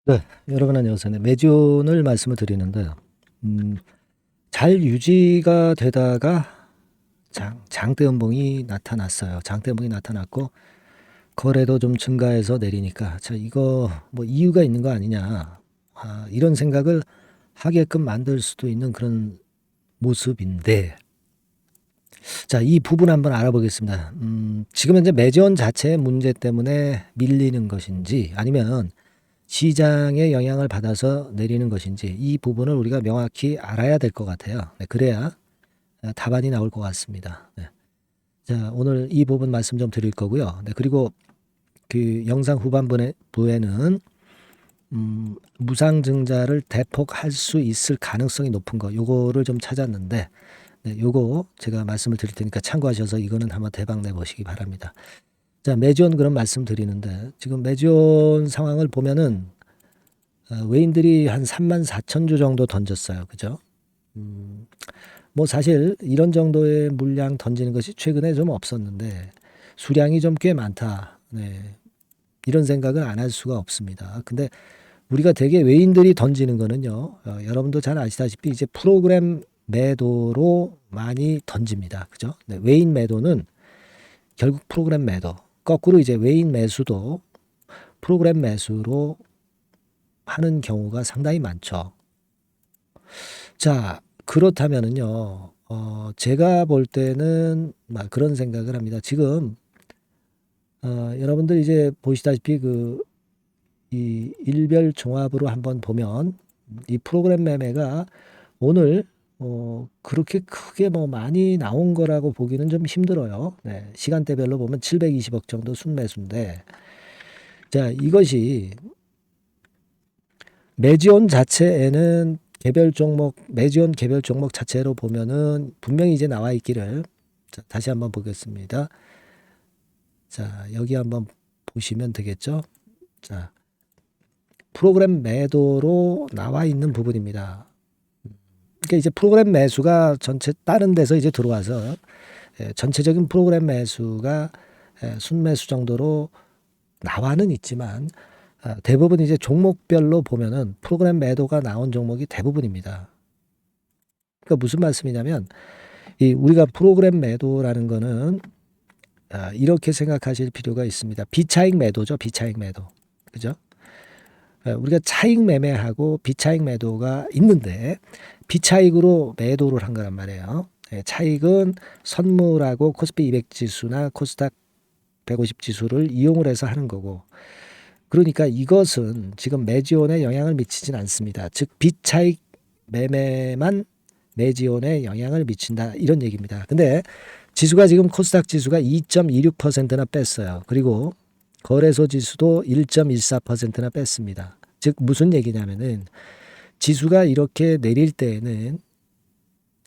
네. 여러분 안녕하세요. 네. 매존을 말씀을 드리는데 음 잘 유지가 되다가 장대 음봉이 나타났어요. 장대 음봉이 나타났고 거래도 좀 증가해서 내리니까 '자 이거 뭐 이유가 있는 거 아니냐.' 이런 생각을 하게끔 만들 수도 있는 그런 모습인데 자 이 부분 한번 알아보겠습니다. 지금 현재 매존 자체의 문제 때문에 밀리는 것인지 아니면 시장의 영향을 받아서 내리는 것인지 이 부분을 우리가 명확히 알아야 될 것 같아요. 네, 그래야 답안이 나올 것 같습니다. 네. 자, 오늘 이 부분 말씀 좀 드릴 거고요. 네, 그리고 그 영상 후반부에는 무상증자를 대폭 할 수 있을 가능성이 높은 거 요거를 좀 찾았는데 네, 요거 제가 말씀을 드릴 테니까 참고하셔서 이거는 한번 대박 내보시기 바랍니다. 자, 매존 그런 말씀 드리는데 지금 매존 상황을 보면은 외인들이 한 34,000주 정도 던졌어요. 그죠? 뭐 사실 이런 정도의 물량 던지는 것이 최근에 좀 없었는데 수량이 좀 꽤 많다. 네. 이런 생각을 안 할 수가 없습니다. 근데 우리가 되게 외인들이 던지는 거는요. 여러분도 잘 아시다시피 이제 프로그램 매도로 많이 던집니다. 그죠? 네, 외인 매도는 결국 프로그램 매도. 거꾸로 이제 외인 매수도 프로그램 매수로 하는 경우가 상당히 많죠. 자, 그렇다면은요, 제가 볼 때는 막 그런 생각을 합니다. 지금, 여러분들 이제 보시다시피 이 일별 종합으로 한번 보면 이 프로그램 매매가 오늘, 그렇게 크게 뭐 많이 나온 거라고 보기는 좀 힘들어요. 네, 시간대별로 보면 720억 정도 순매수인데, 자, 이것이 매지온 자체에는 매지온 개별 종목 자체로 보면은 분명히 이제 나와 있기를 자, 다시 한번 보겠습니다. 자, 여기 한번 보시면 되겠죠. 자, 프로그램 매도로 나와 있는 부분입니다. 그러니까 이제 프로그램 매수가 전체 다른 데서 이제 들어와서 전체적인 프로그램 매수가 순매수 정도로 나와는 있지만 대부분 이제 종목별로 보면은 프로그램 매도가 나온 종목이 대부분입니다. 그러니까 무슨 말씀이냐면 이 우리가 프로그램 매도라는 거는 이렇게 생각하실 필요가 있습니다. 비차익 매도죠. 비차익 매도. 그죠? 우리가 차익 매매하고 비차익 매도가 있는데 비차익으로 매도를 한 거란 말이에요. 차익은 선물하고 코스피 200 지수나 코스닥 150 지수를 이용을 해서 하는 거고 그러니까 이것은 지금 매지온에 영향을 미치진 않습니다. 즉 비차익 매매만 매지온에 영향을 미친다 이런 얘기입니다. 근데 지수가 지금 코스닥 지수가 2.26%나 뺐어요. 그리고 거래소 지수도 1.14%나 뺐습니다. 즉 무슨 얘기냐면은 지수가 이렇게 내릴 때에는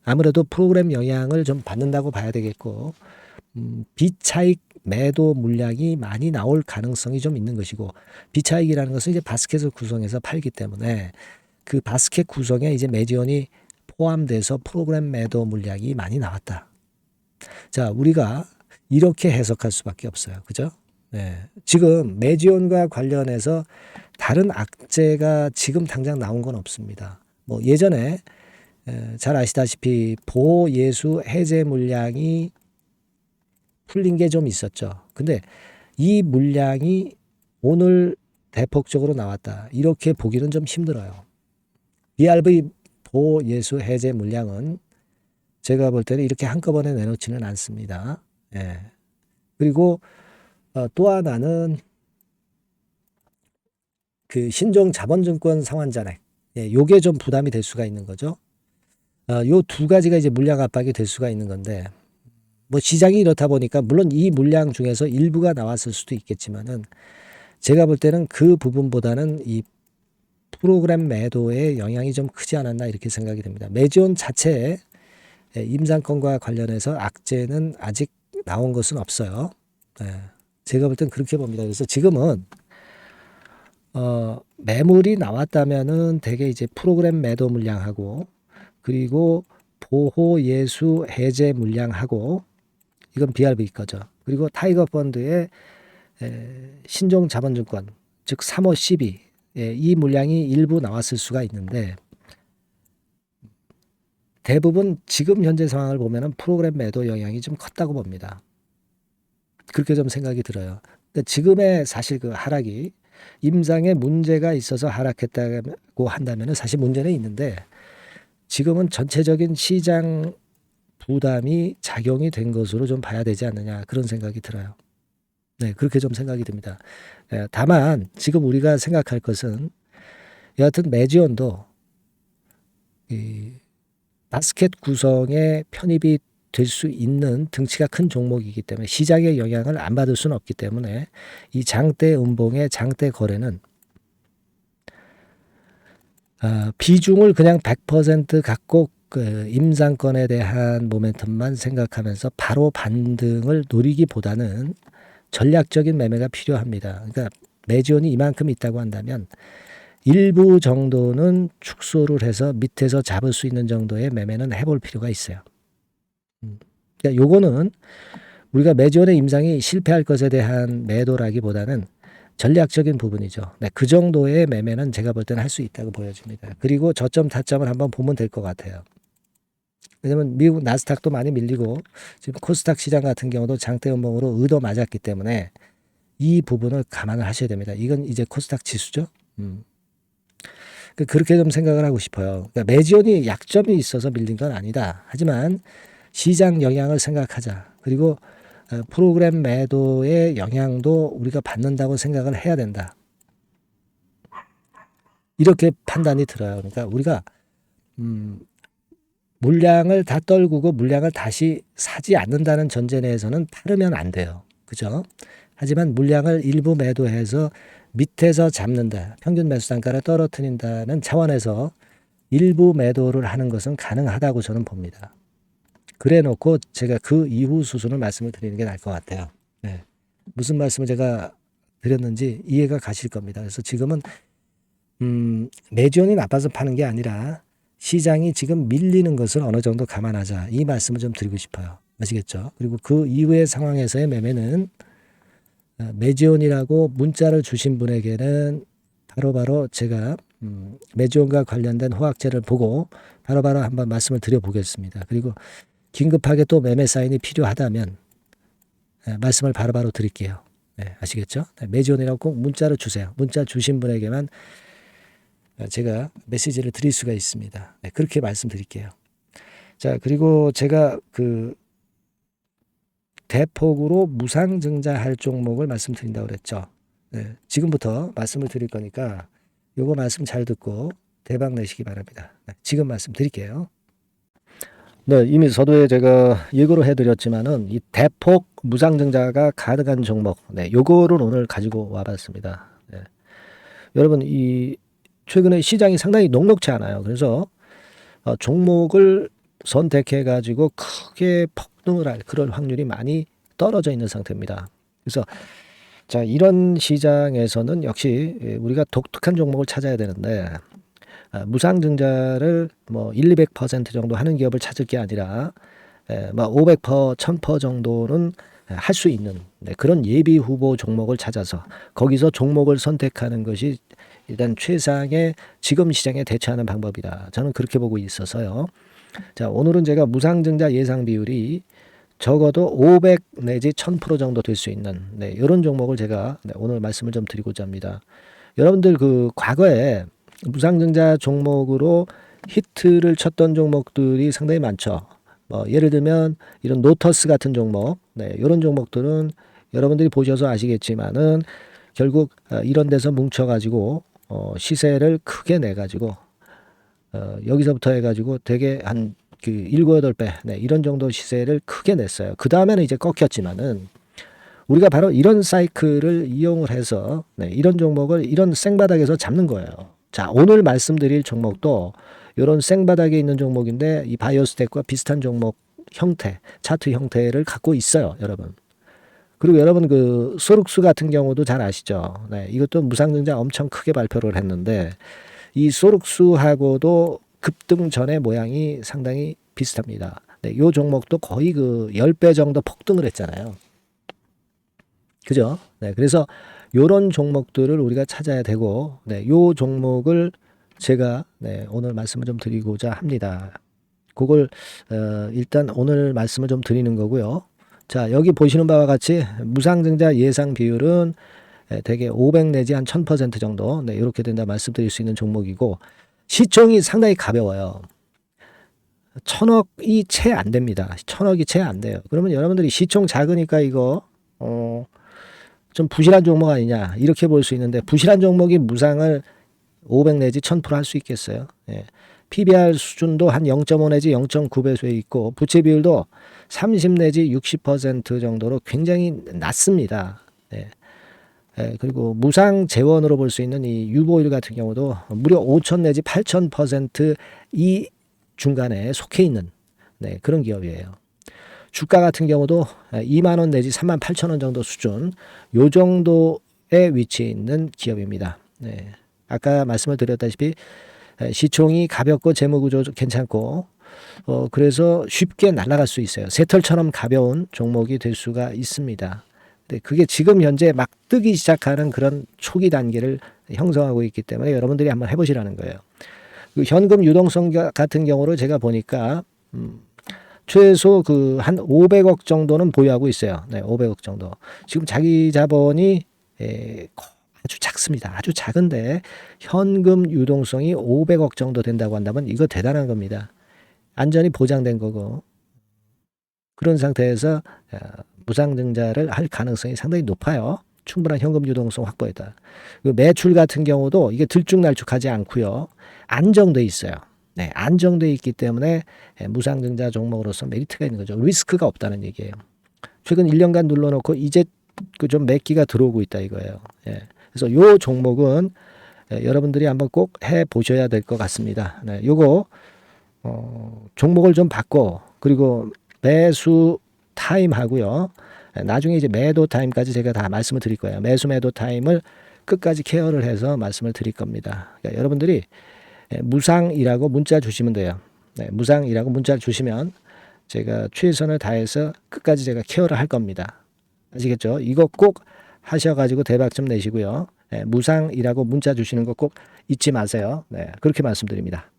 아무래도 프로그램 영향을 좀 받는다고 봐야 되겠고 비차익 매도 물량이 많이 나올 가능성이 좀 있는 것이고 비차익이라는 것은 이제 바스켓을 구성해서 팔기 때문에 그 바스켓 구성에 이제 매지온이 포함돼서 프로그램 매도 물량이 많이 나왔다. 자, 우리가 이렇게 해석할 수밖에 없어요. 그죠? 네. 지금 매지온과 관련해서 다른 악재가 지금 당장 나온 건 없습니다. 뭐 예전에 잘 아시다시피 보예수 해제 물량이 풀린 게 좀 있었죠. 근데 이 물량이 오늘 대폭적으로 나왔다. 이렇게 보기는 좀 힘들어요. BRV 보예수 해제 물량은 제가 볼 때는 이렇게 한꺼번에 내놓지는 않습니다. 예. 그리고 또 하나는 그 신종 자본증권 상환잔액. 예, 요게 좀 부담이 될 수가 있는 거죠. 요 두 가지가 이제 물량 압박이 될 수가 있는 건데 뭐 시장이 이렇다 보니까 물론 이 물량 중에서 일부가 나왔을 수도 있겠지만은 제가 볼 때는 그 부분보다는 이 프로그램 매도의 영향이 좀 크지 않았나 이렇게 생각이 됩니다. 매지온 자체에 임상권과 관련해서 악재는 아직 나온 것은 없어요. 제가 볼 땐 그렇게 봅니다. 그래서 지금은 매물이 나왔다면은 대개 이제 프로그램 매도 물량하고 그리고 보호 예수 해제 물량하고 이건 BRV 거죠. 그리고 타이거 펀드의 신종 자본증권 즉 3호 12 이 물량이 일부 나왔을 수가 있는데 대부분 지금 현재 상황을 보면은 프로그램 매도 영향이 좀 컸다고 봅니다. 그렇게 좀 생각이 들어요. 근데 지금의 사실 그 하락이 임상에 문제가 있어서 하락했다고 한다면은 사실 문제는 있는데 지금은 전체적인 시장 부담이 작용이 된 것으로 좀 봐야 되지 않느냐 그런 생각이 들어요. 네, 그렇게 좀 생각이 듭니다. 다만 지금 우리가 생각할 것은 여하튼 매지온도 이 바스켓 구성에 편입이 될 수 있는 등치가 큰 종목이기 때문에 시장의 영향을 안 받을 수는 없기 때문에 이 장대 음봉의 장대 거래는 비중을 그냥 100% 갖고 그 임상권에 대한 모멘텀만 생각하면서 바로 반등을 노리기보다는 전략적인 매매가 필요합니다. 그러니까 매지온이 이만큼 있다고 한다면 일부 정도는 축소를 해서 밑에서 잡을 수 있는 정도의 매매는 해볼 필요가 있어요. 그러니까 요거는 우리가 매지온의 임상이 실패할 것에 대한 매도라기보다는 전략적인 부분이죠. 네, 그 정도의 매매는 제가 볼 때는 할 수 있다고 보여집니다. 그리고 저점 타점을 한번 보면 될 것 같아요. 왜냐면 미국 나스닥도 많이 밀리고 지금 코스닥 시장 같은 경우도 장대 음봉으로 의도 맞았기 때문에 이 부분을 감안을 하셔야 됩니다. 이건 이제 코스닥 지수죠. 그렇게 좀 생각을 하고 싶어요. 그러니까 매지온이 약점이 있어서 밀린 건 아니다. 하지만 시장 영향을 생각하자. 그리고 프로그램 매도의 영향도 우리가 받는다고 생각을 해야 된다. 이렇게 판단이 들어요. 그러니까 우리가 물량을 다 떨구고 물량을 다시 사지 않는다는 전제 내에서는 팔으면 안 돼요. 그죠? 하지만 물량을 일부 매도해서 밑에서 잡는다. 평균 매수 단가를 떨어뜨린다는 차원에서 일부 매도를 하는 것은 가능하다고 저는 봅니다. 그래 놓고 제가 그 이후 수순을 말씀을 드리는 게 나을 것 같아요. 네. 무슨 말씀을 제가 드렸는지 이해가 가실 겁니다. 그래서 지금은 매지온이 나빠서 파는 게 아니라 시장이 지금 밀리는 것을 어느 정도 감안하자. 이 말씀을 좀 드리고 싶어요. 아시겠죠? 그리고 그 이후의 상황에서의 매매는 매지온이라고 문자를 주신 분에게는 바로바로 제가 매지온과 관련된 호황제를 보고 바로바로 한번 말씀을 드려보겠습니다. 그리고 긴급하게 또 매매 사인이 필요하다면 말씀을 바로바로 드릴게요. 네, 아시겠죠? 매지온이라고 꼭 문자를 주세요. 문자 주신 분에게만 제가 메시지를 드릴 수가 있습니다. 네, 그렇게 말씀드릴게요. 자, 그리고 제가 그 대폭으로 무상증자할 종목을 말씀드린다고 그랬죠. 네, 지금부터 말씀을 드릴 거니까 요거 말씀 잘 듣고 대박 내시기 바랍니다. 네, 지금 말씀드릴게요. 네, 이미 서두에 제가 예고를 해드렸지만은 이 대폭 무상증자가 가능한 종목, 네, 요거를 오늘 가지고 와봤습니다. 네. 여러분, 이 최근에 시장이 상당히 녹록지 않아요. 그래서 종목을 선택해 가지고 크게 폭등을 할 그럴 확률이 많이 떨어져 있는 상태입니다. 그래서 자, 이런 시장에서는 역시 우리가 독특한 종목을 찾아야 되는데 무상증자를 뭐 1, 200% 정도 하는 기업을 찾을 게 아니라 뭐 500%, 1000% 정도는 할 수 있는 그런 예비 후보 종목을 찾아서 거기서 종목을 선택하는 것이 일단 최상의 지금 시장에 대처하는 방법이다. 저는 그렇게 보고 있어서요. 자, 오늘은 제가 무상증자 예상 비율이 적어도 500 내지 1000% 정도 될 수 있는 이런 종목을 제가 오늘 말씀을 좀 드리고자 합니다. 여러분들 그 과거에 무상증자 종목으로 히트를 쳤던 종목들이 상당히 많죠. 예를 들면 이런 노터스 같은 종목, 이런 종목들은 여러분들이 보셔서 아시겠지만은 결국 이런 데서 뭉쳐가지고 시세를 크게 내가지고 여기서부터 해가지고 되게 한 그 7, 8배 이런 정도 시세를 크게 냈어요. 그 다음에는 이제 꺾였지만은 우리가 바로 이런 사이클을 이용을 해서 이런 종목을 이런 생바닥에서 잡는 거예요. 자, 오늘 말씀드릴 종목도 이런 생바닥에 있는 종목인데 이 바이오스텍과 비슷한 종목 형태, 차트 형태를 갖고 있어요, 여러분. 그리고 여러분 그 소룩스 같은 경우도 잘 아시죠? 네, 이것도 무상증자 엄청 크게 발표를 했는데 이 소룩스하고도 급등 전의 모양이 상당히 비슷합니다. 네, 이 종목도 거의 그 10배 정도 폭등을 했잖아요. 그죠? 네, 그래서 요런 종목들을 우리가 찾아야 되고, 네, 요 종목을 제가 네, 오늘 말씀을 좀 드리고자 합니다. 그걸 일단 오늘 말씀을 좀 드리는 거고요. 자, 여기 보시는 바와 같이 무상증자 예상 비율은 대개 500 내지 한 1000% 정도, 네, 이렇게 된다 말씀드릴 수 있는 종목이고, 시총이 상당히 가벼워요. 1000억이 채 안 됩니다. 1000억이 채 안 돼요. 그러면 여러분들이 시총 작으니까 이거 좀 부실한 종목 아니냐 이렇게 볼 수 있는데, 부실한 종목이 무상을 500 내지 1000% 할 수 있겠어요. 예. PBR 수준도 한 0.5 내지 0.9배수에 있고, 부채 비율도 30 내지 60% 정도로 굉장히 낮습니다. 예. 예, 그리고 무상 재원으로 볼 수 있는 이 유보율 같은 경우도 무려 5000 내지 8000% 이 중간에 속해 있는 네, 그런 기업이에요. 주가 같은 경우도 2만 원 내지 3만 8천 원 정도 수준, 요 정도에 위치해 있는 기업입니다. 네. 아까 말씀을 드렸다시피 시총이 가볍고 재무구조 괜찮고, 그래서 쉽게 날아갈 수 있어요. 새털처럼 가벼운 종목이 될 수가 있습니다. 근데 그게 지금 현재 막 뜨기 시작하는 그런 초기 단계를 형성하고 있기 때문에 여러분들이 한번 해보시라는 거예요. 그 현금 유동성 같은 경우로 제가 보니까 최소 그 한 500억 정도는 보유하고 있어요. 네, 500억 정도. 지금 자기 자본이 아주 작습니다. 아주 작은데 현금 유동성이 500억 정도 된다고 한다면 이거 대단한 겁니다. 안전이 보장된 거고, 그런 상태에서 무상증자를 할 가능성이 상당히 높아요. 충분한 현금 유동성 확보했다. 매출 같은 경우도 이게 들쭉날쭉하지 않고요. 안정돼 있어요. 네, 안정돼 있기 때문에 무상증자 종목으로서 메리트가 있는 거죠. 리스크가 없다는 얘기예요. 최근 1년간 눌러놓고 이제 그 좀 매기가 들어오고 있다 이거예요. 예. 그래서 요 종목은 여러분들이 한번 꼭 해 보셔야 될 것 같습니다. 네, 요거 종목을 좀 바꿔, 그리고 매수 타임 하고요. 나중에 이제 매도 타임까지 제가 다 말씀을 드릴 거예요. 매수 매도 타임을 끝까지 케어를 해서 말씀을 드릴 겁니다. 그러니까 여러분들이 무상이라고 문자 주시면 돼요. 네, 무상이라고 문자를 주시면 제가 최선을 다해서 끝까지 제가 케어를 할 겁니다. 아시겠죠? 이거 꼭 하셔가지고 대박 좀 내시고요. 네, 무상이라고 문자 주시는 거 꼭 잊지 마세요. 네, 그렇게 말씀드립니다.